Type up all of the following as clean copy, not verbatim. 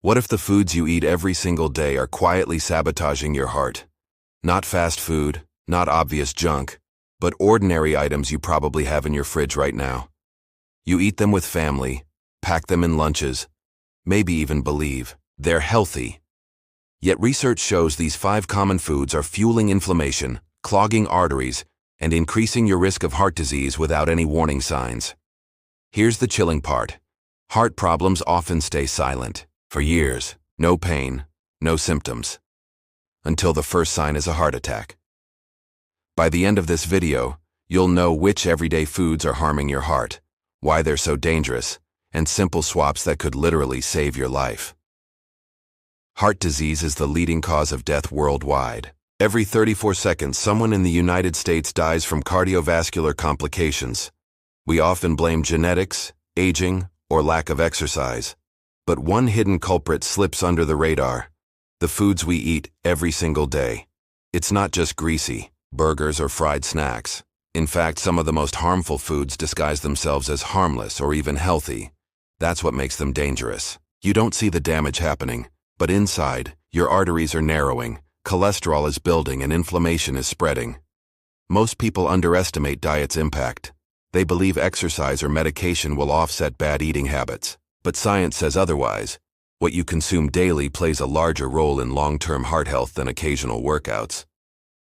What if the foods you eat every single day are quietly sabotaging your heart? Not fast food, not obvious junk, but ordinary items you probably have in your fridge right now. You eat them with family, pack them in lunches, maybe even believe they're healthy. Yet research shows these 5 common foods are fueling inflammation, clogging arteries, and increasing your risk of heart disease without any warning signs. Here's the chilling part. Heart problems often stay silent. For years, no pain, no symptoms. Until the first sign is a heart attack. By the end of this video, you'll know which everyday foods are harming your heart, why they're so dangerous, and simple swaps that could literally save your life. Heart disease is the leading cause of death worldwide. Every 34 seconds, someone in the United States dies from cardiovascular complications. We often blame genetics, aging, or lack of exercise. But one hidden culprit slips under the radar: the foods we eat every single day. It's not just greasy burgers or fried snacks. In fact, some of the most harmful foods disguise themselves as harmless or even healthy. That's what makes them dangerous. You don't see the damage happening, but inside, your arteries are narrowing, cholesterol is building, and inflammation is spreading. Most people underestimate diet's impact. They believe exercise or medication will offset bad eating habits. But science says otherwise. What you consume daily plays a larger role in long-term heart health than occasional workouts.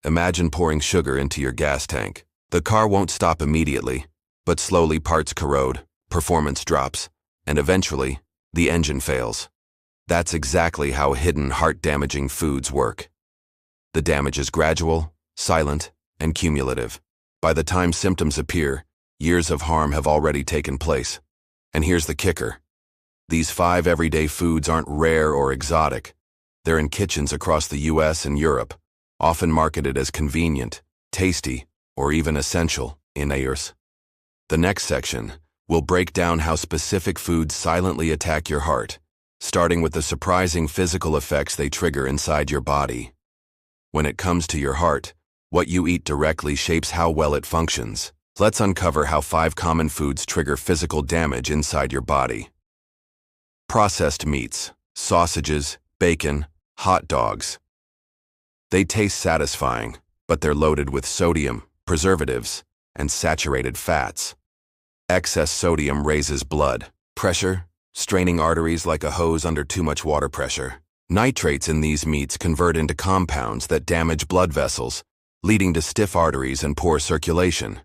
Imagine pouring sugar into your gas tank. The car won't stop immediately, but slowly parts corrode, performance drops, and eventually, the engine fails. That's exactly how hidden heart-damaging foods work. The damage is gradual, silent, and cumulative. By the time symptoms appear, years of harm have already taken place. And here's the kicker. These 5 everyday foods aren't rare or exotic. They're in kitchens across the US and Europe, often marketed as convenient, tasty, or even essential in years. The next section will break down how specific foods silently attack your heart, starting with the surprising physical effects they trigger inside your body. When it comes to your heart, what you eat directly shapes how well it functions. Let's uncover how 5 common foods trigger physical damage inside your body. Processed meats, sausages, bacon, hot dogs. They taste satisfying, but they're loaded with sodium, preservatives, and saturated fats. Excess sodium raises blood pressure, straining arteries like a hose under too much water pressure. Nitrates in these meats convert into compounds that damage blood vessels, leading to stiff arteries and poor circulation.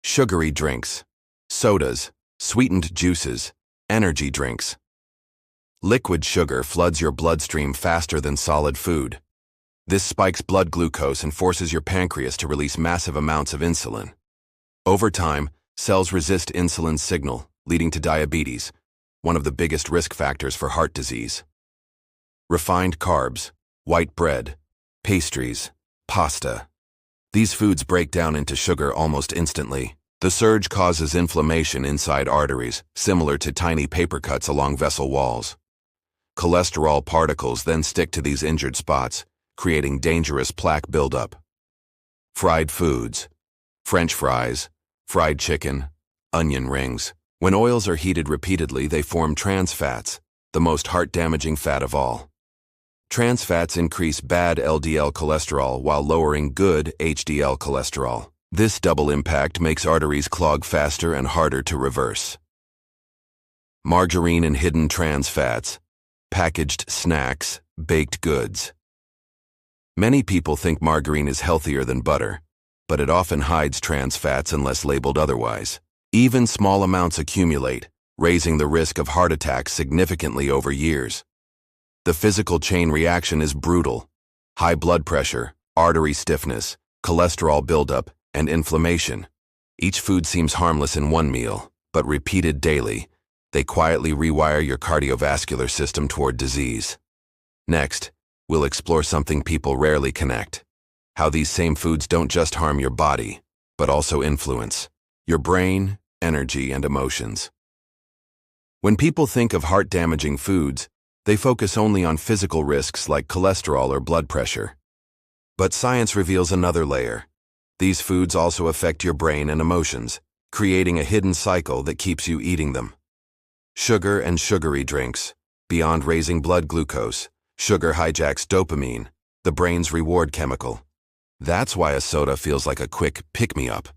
Sugary drinks, sodas, sweetened juices, energy drinks. Liquid sugar floods your bloodstream faster than solid food. This spikes blood glucose and forces your pancreas to release massive amounts of insulin. Over time, cells resist insulin's signal, leading to diabetes, one of the biggest risk factors for heart disease. Refined carbs, white bread, pastries, pasta. These foods break down into sugar almost instantly. The surge causes inflammation inside arteries, similar to tiny paper cuts along vessel walls. Cholesterol particles then stick to these injured spots, creating dangerous plaque buildup. Fried foods, French fries, fried chicken, onion rings. When oils are heated repeatedly, they form trans fats, the most heart-damaging fat of all. Trans fats increase bad LDL cholesterol while lowering good HDL cholesterol. This double impact makes arteries clog faster and harder to reverse. Margarine and hidden trans fats, packaged snacks, baked goods. Many people think margarine is healthier than butter, but it often hides trans fats unless labeled otherwise. Even small amounts accumulate, raising the risk of heart attacks significantly over years. The physical chain reaction is brutal. High blood pressure, artery stiffness, cholesterol buildup, and inflammation. Each food seems harmless in one meal, but repeated daily, they quietly rewire your cardiovascular system toward disease. Next, we'll explore something people rarely connect: how these same foods don't just harm your body, but also influence your brain, energy, and emotions. When people think of heart-damaging foods, they focus only on physical risks like cholesterol or blood pressure. But science reveals another layer. These foods also affect your brain and emotions, creating a hidden cycle that keeps you eating them. Sugar and sugary drinks, Beyond raising blood glucose, sugar hijacks dopamine, the brain's reward chemical. That's why a soda feels like a quick pick-me-up.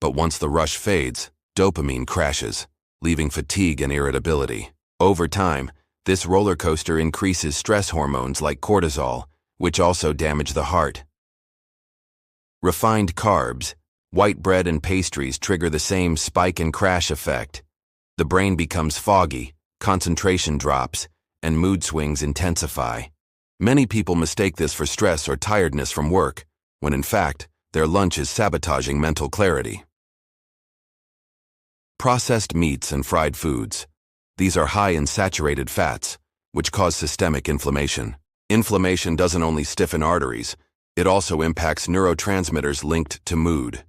But once the rush fades, dopamine crashes, leaving fatigue and irritability. Over time, this roller coaster increases stress hormones like cortisol, which also damage the heart. Refined carbs, white bread and pastries trigger the same spike and crash effect. The brain becomes foggy, concentration drops, and mood swings intensify. Many people mistake this for stress or tiredness from work, when in fact, their lunch is sabotaging mental clarity. Processed meats and fried foods. These are high in saturated fats, which cause systemic inflammation. Inflammation doesn't only stiffen arteries, it also impacts neurotransmitters linked to mood.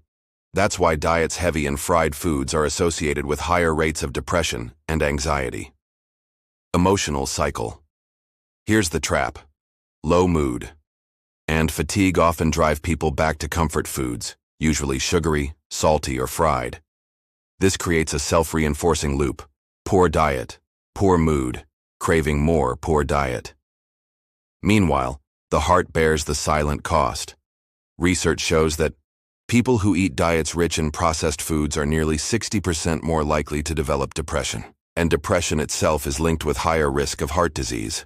That's why diets heavy in fried foods are associated with higher rates of depression and anxiety. Emotional cycle. Here's the trap. Low mood and fatigue often drive people back to comfort foods, usually sugary, salty, or fried. This creates a self-reinforcing loop. Poor diet, poor mood, craving more poor diet. Meanwhile, the heart bears the silent cost. Research shows that people who eat diets rich in processed foods are nearly 60% more likely to develop depression. And depression itself is linked with higher risk of heart disease.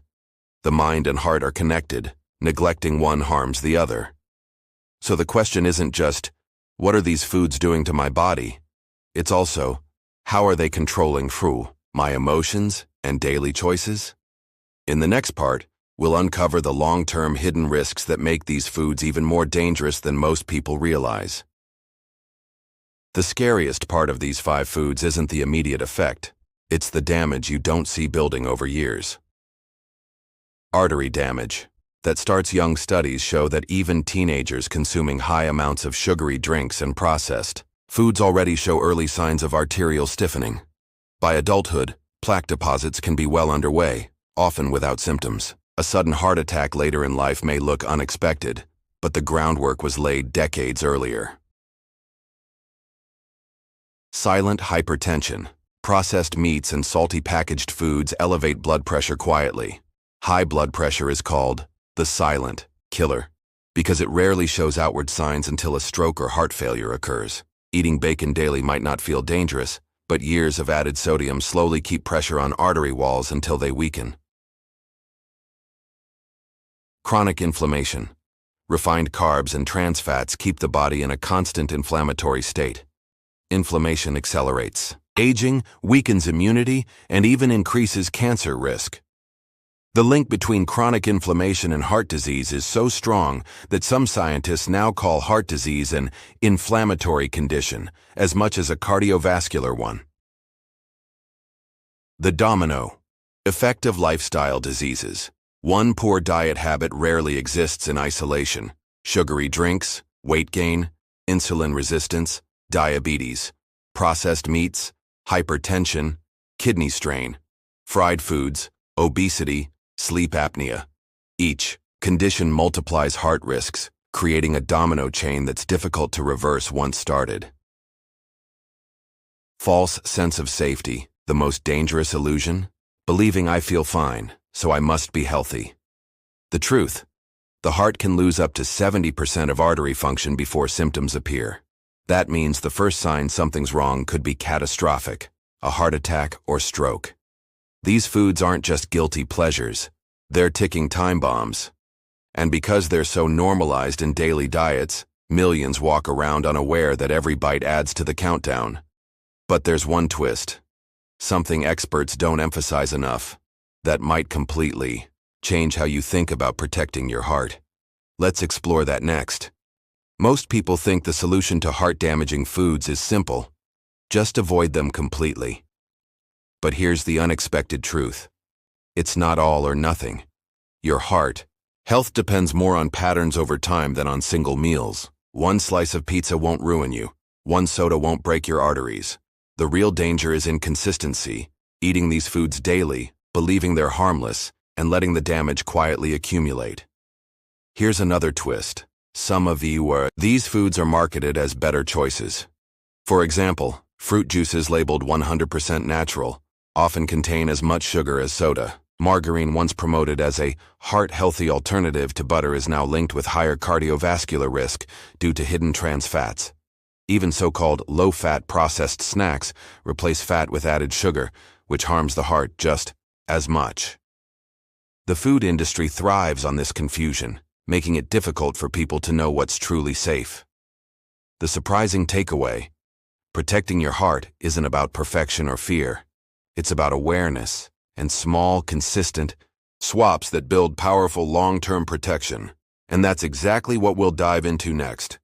The mind and heart are connected. Neglecting one harms the other. So the question isn't just, what are these foods doing to my body? It's also, how are they controlling my emotions and daily choices? In the next part, we'll uncover the long-term hidden risks that make these foods even more dangerous than most people realize. The scariest part of these 5 foods isn't the immediate effect. It's the damage you don't see building over years. Artery damage. That starts young. Studies show that even teenagers consuming high amounts of sugary drinks and processed foods already show early signs of arterial stiffening. By adulthood, plaque deposits can be well underway, often without symptoms. A sudden heart attack later in life may look unexpected, but the groundwork was laid decades earlier. Silent hypertension. Processed meats and salty packaged foods elevate blood pressure quietly. High blood pressure is called the silent killer because it rarely shows outward signs until a stroke or heart failure occurs. Eating bacon daily might not feel dangerous, but years of added sodium slowly keep pressure on artery walls until they weaken. Chronic inflammation. Refined carbs and trans fats keep the body in a constant inflammatory state. Inflammation accelerates aging, weakens immunity, and even increases cancer risk. The link between chronic inflammation and heart disease is so strong that some scientists now call heart disease an inflammatory condition as much as a cardiovascular one. The domino effect of lifestyle diseases. One poor diet habit rarely exists in isolation. Sugary drinks, weight gain, insulin resistance, diabetes, processed meats, hypertension, kidney strain, fried foods, obesity, sleep apnea. Each condition multiplies heart risks, creating a domino chain that's difficult to reverse once started. False sense of safety, the most dangerous illusion? Believing I feel fine, so I must be healthy. The truth, the heart can lose up to 70% of artery function before symptoms appear. That means the first sign something's wrong could be catastrophic, a heart attack or stroke. These foods aren't just guilty pleasures, they're ticking time bombs. And because they're so normalized in daily diets, millions walk around unaware that every bite adds to the countdown. But there's one twist, something experts don't emphasize enough, that might completely change how you think about protecting your heart. Let's explore that next. Most people think the solution to heart-damaging foods is simple. Just avoid them completely. But here's the unexpected truth. It's not all or nothing. Your health depends more on patterns over time than on single meals. One slice of pizza won't ruin you. One soda won't break your arteries. The real danger is inconsistency, eating these foods daily, believing they're harmless, and letting the damage quietly accumulate. Here's another twist. These foods are marketed as better choices. For example, fruit juices labeled 100% natural often contain as much sugar as soda. Margarine, once promoted as a heart-healthy alternative to butter, is now linked with higher cardiovascular risk due to hidden trans fats. Even so-called low-fat processed snacks replace fat with added sugar, which harms the heart just as much. The food industry thrives on this confusion, making it difficult for people to know what's truly safe. The surprising takeaway: protecting your heart isn't about perfection or fear. It's about awareness and small, consistent swaps that build powerful long-term protection. And that's exactly what we'll dive into next.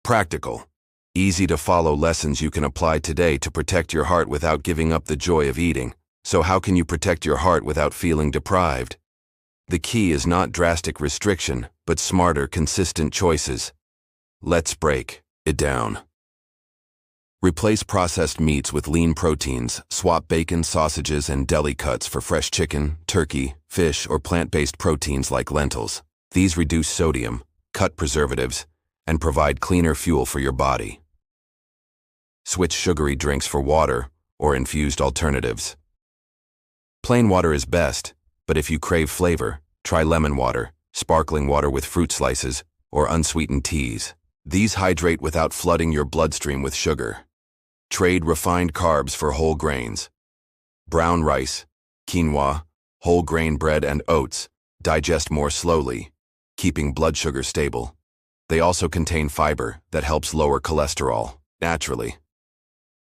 Practical, easy-to-follow lessons you can apply today to protect your heart without giving up the joy of eating. So how can you protect your heart without feeling deprived? The key is not drastic restriction, but smarter, consistent choices. Let's break it down. Replace processed meats with lean proteins. Swap bacon, sausages, and deli cuts for fresh chicken, turkey, fish, or plant-based proteins like lentils. These reduce sodium, cut preservatives, and provide cleaner fuel for your body. Switch sugary drinks for water or infused alternatives. Plain water is best, but if you crave flavor, try lemon water, sparkling water with fruit slices, or unsweetened teas. These hydrate without flooding your bloodstream with sugar. Trade refined carbs for whole grains. Brown rice, quinoa, whole grain bread, and oats digest more slowly, keeping blood sugar stable. They also contain fiber that helps lower cholesterol naturally.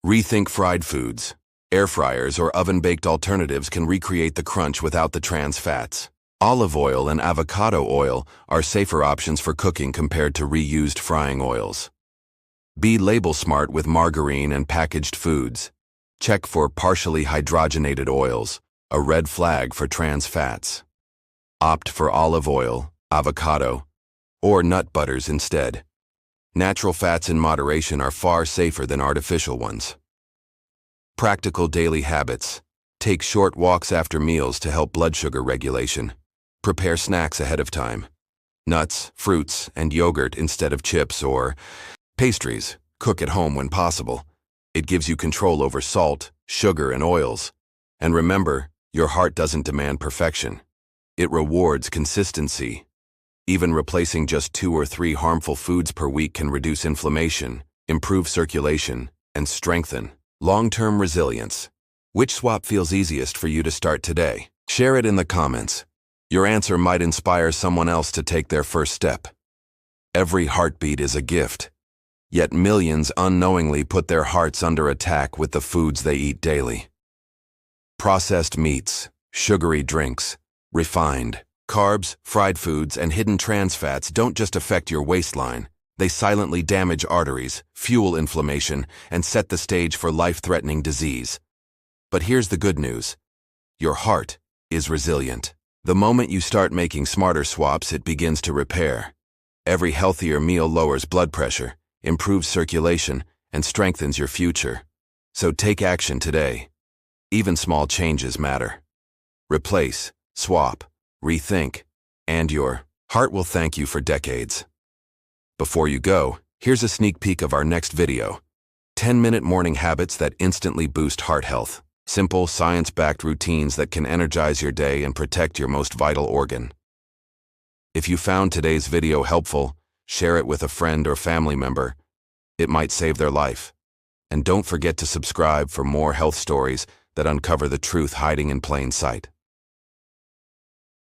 Rethink fried foods. Air fryers or oven-baked alternatives can recreate the crunch without the trans fats. Olive oil and avocado oil are safer options for cooking compared to reused frying oils. Be label smart with margarine and packaged foods. Check for partially hydrogenated oils, a red flag for trans fats. Opt for olive oil, avocado, or nut butters instead. Natural fats in moderation are far safer than artificial ones. Practical daily habits. Take short walks after meals to help blood sugar regulation. Prepare snacks ahead of time. Nuts, fruits, and yogurt instead of chips or pastries. Cook at home when possible. It gives you control over salt, sugar, and oils. And remember, your heart doesn't demand perfection. It rewards consistency. Even replacing just 2 or 3 harmful foods per week can reduce inflammation, improve circulation, and strengthen long-term resilience. Which swap feels easiest for you to start today? Share it in the comments. Your answer might inspire someone else to take their first step. Every heartbeat is a gift. Yet millions unknowingly put their hearts under attack with the foods they eat daily. Processed meats, sugary drinks, refined carbs, fried foods, and hidden trans fats don't just affect your waistline. They silently damage arteries, fuel inflammation, and set the stage for life-threatening disease. But here's the good news. Your heart is resilient. The moment you start making smarter swaps, it begins to repair. Every healthier meal lowers blood pressure, improves circulation, and strengthens your future. So take action today. Even small changes matter. Replace, swap, rethink, and your heart will thank you for decades. Before you go, here's a sneak peek of our next video. 10-minute morning habits that instantly boost heart health. Simple, science-backed routines that can energize your day and protect your most vital organ. If you found today's video helpful, share it with a friend or family member. It might save their life. And don't forget to subscribe for more health stories that uncover the truth hiding in plain sight.